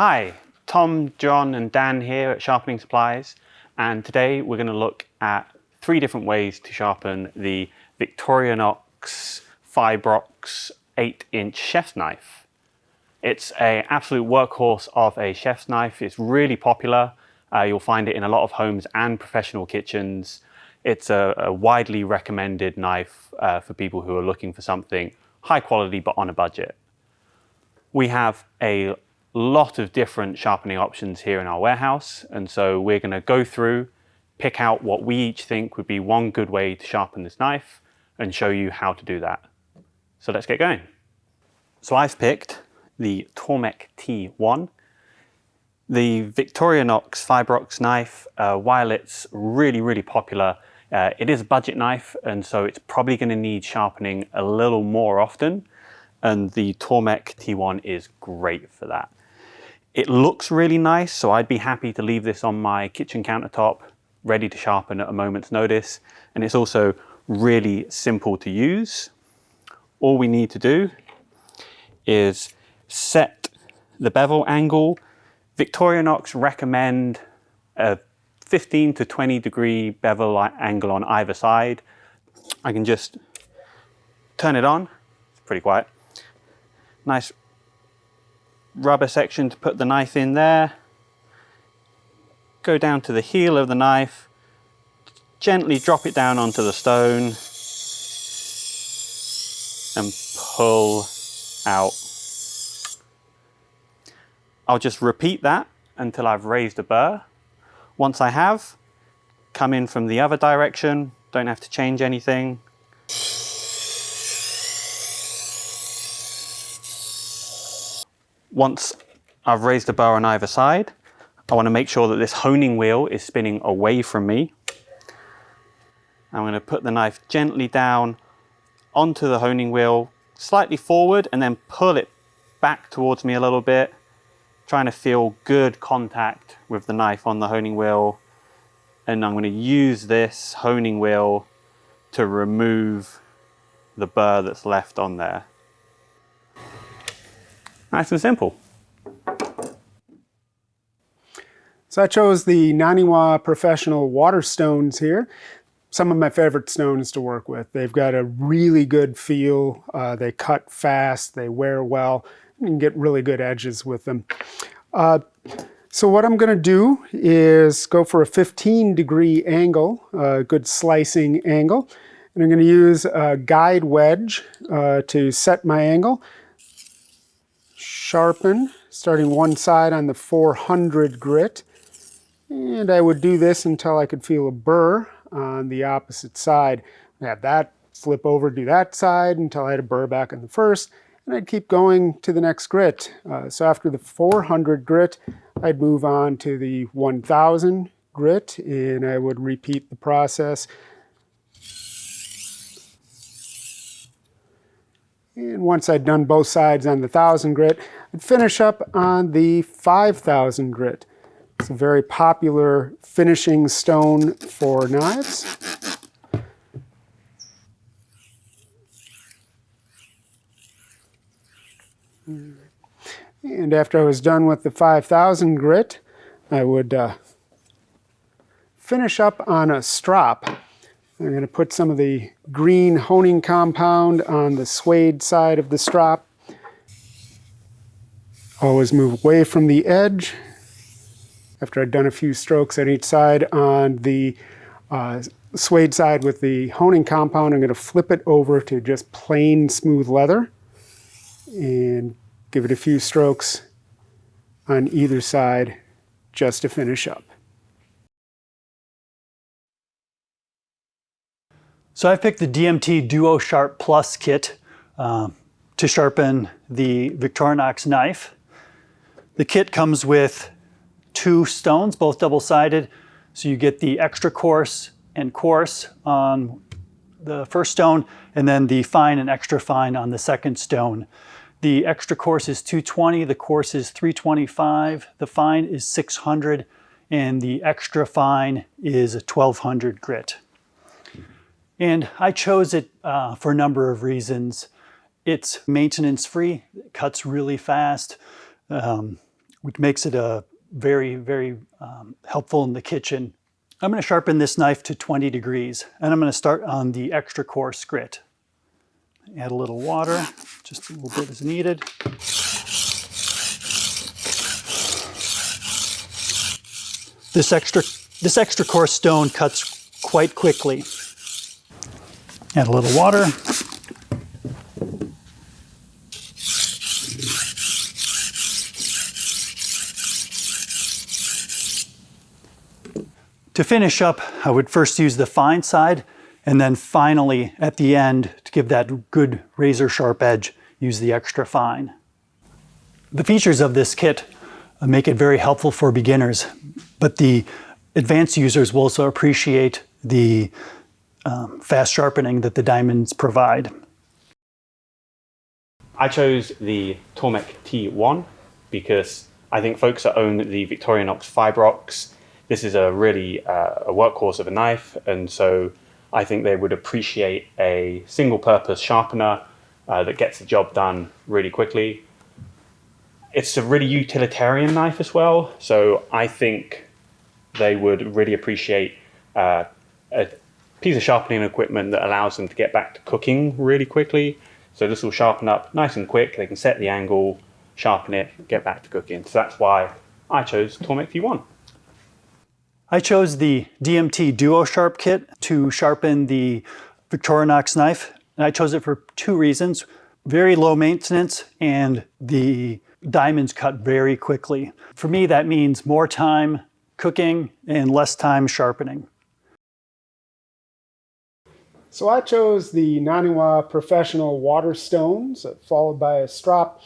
Hi, Tom, John and Dan here at Sharpening Supplies, and today we're going to look at 3 different ways to sharpen the Victorinox Fibrox 8-inch chef's knife. It's an absolute workhorse of a chef's knife. It's really popular. You'll find it in a lot of homes and professional kitchens. It's a widely recommended knife for people who are looking for something high quality but on a budget. We have a lot of different sharpening options here in our warehouse, and so we're going to go through, pick out what we each think would be one good way to sharpen this knife and show you how to do that. So let's get going. So I've picked the Tormek T1. The Victorinox Fibrox knife, while it's really popular, it is a budget knife, and so it's probably going to need sharpening a little more often, and the Tormek T1 is great for that. It looks really nice, so I'd be happy to leave this on my kitchen countertop, ready to sharpen at a moment's notice. And it's also really simple to use. All we need to do is set the bevel angle. Victorinox recommend a 15 to 20 degree bevel angle on either side. I can just turn it on. It's pretty quiet. Nice rubber section to put the knife in there. Go down to the heel of the knife, gently drop it down onto the stone and pull out. I'll just repeat that until I've raised a burr. Once I have, come in from the other direction, don't have to change anything. Once I've raised the burr on either side, I want to make sure that this honing wheel is spinning away from me. I'm going to put the knife gently down onto the honing wheel, slightly forward, and then pull it back towards me a little bit, trying to feel good contact with the knife on the honing wheel. And I'm going to use this honing wheel to remove the burr that's left on there. Nice and simple. So I chose the Naniwa Professional Water Stones here. Some of my favorite stones to work with. They've got a really good feel. They cut fast, they wear well. You can get really good edges with them. So what I'm going to do is go for a 15-degree angle, a good slicing angle. And I'm going to use a guide wedge to set my angle. Sharpen, starting one side on the 400 grit. And I would do this until I could feel a burr on the opposite side. I have that flip over, do that side until I had a burr back on the first. And I'd keep going to the next grit. So after the 400 grit, I'd move on to the 1000 grit, and I would repeat the process. And once I'd done both sides on the 1000 grit, I'd finish up on the 5000 grit. It's a very popular finishing stone for knives. And after I was done with the 5000 grit, I would finish up on a strop. I'm going to put some of the green honing compound on the suede side of the strop. Always move away from the edge. After I'd done a few strokes on each side on the suede side with the honing compound, I'm going to flip it over to just plain smooth leather and give it a few strokes on either side just to finish up. So I picked the DMT DuoSharp Plus kit to sharpen the Victorinox knife. The kit comes with 2 stones, both double-sided, so you get the extra coarse and coarse on the first stone, and then the fine and extra fine on the second stone. The extra coarse is 220, the coarse is 325, the fine is 600, and the extra fine is 1200 grit. And I chose it for a number of reasons. It's maintenance free, it cuts really fast. which makes it a very, very helpful in the kitchen. I'm going to sharpen this knife to 20 degrees, and I'm going to start on the extra coarse grit. Add a little water, just a little bit as needed. This extra coarse stone cuts quite quickly. Add a little water. To finish up, I would first use the fine side, and then finally at the end, to give that good razor sharp edge, use the extra fine. The features of this kit make it very helpful for beginners, but the advanced users will also appreciate the fast sharpening that the diamonds provide. I chose the Tormek T1 because I think folks that own the Victorinox Fibrox, this is a really a workhorse of a knife, and so I think they would appreciate a single purpose sharpener that gets the job done really quickly. It's a really utilitarian knife as well, so I think they would really appreciate a piece of sharpening equipment that allows them to get back to cooking really quickly. So this will sharpen up nice and quick. They can set the angle, sharpen it, get back to cooking. So that's why I chose Tormek T1. I chose the DMT DuoSharp kit to sharpen the Victorinox knife, and I chose it for two reasons. Very low maintenance, and the diamonds cut very quickly. For me, that means more time cooking and less time sharpening. So I chose the Naniwa Professional Water Stones, followed by a strop.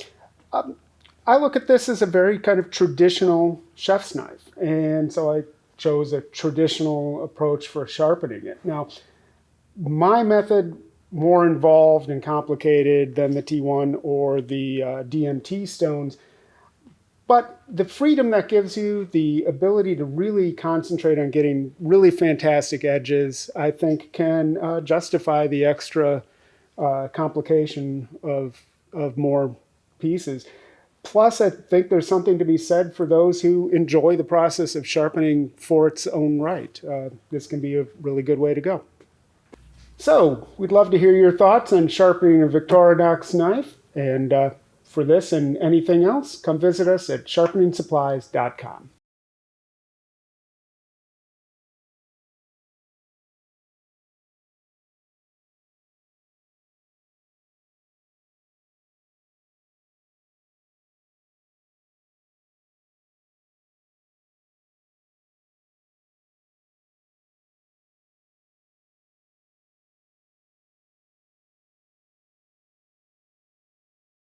I look at this as a very kind of traditional chef's knife, and so I chose a traditional approach for sharpening it. Now, my method, more involved and complicated than the T1 or the DMT stones, but the freedom that gives you, the ability to really concentrate on getting really fantastic edges, I think can justify the extra complication of more pieces. Plus, I think there's something to be said for those who enjoy the process of sharpening for its own right. This can be a really good way to go. So, we'd love to hear your thoughts on sharpening a Victorinox knife. And for this and anything else, come visit us at sharpeningsupplies.com.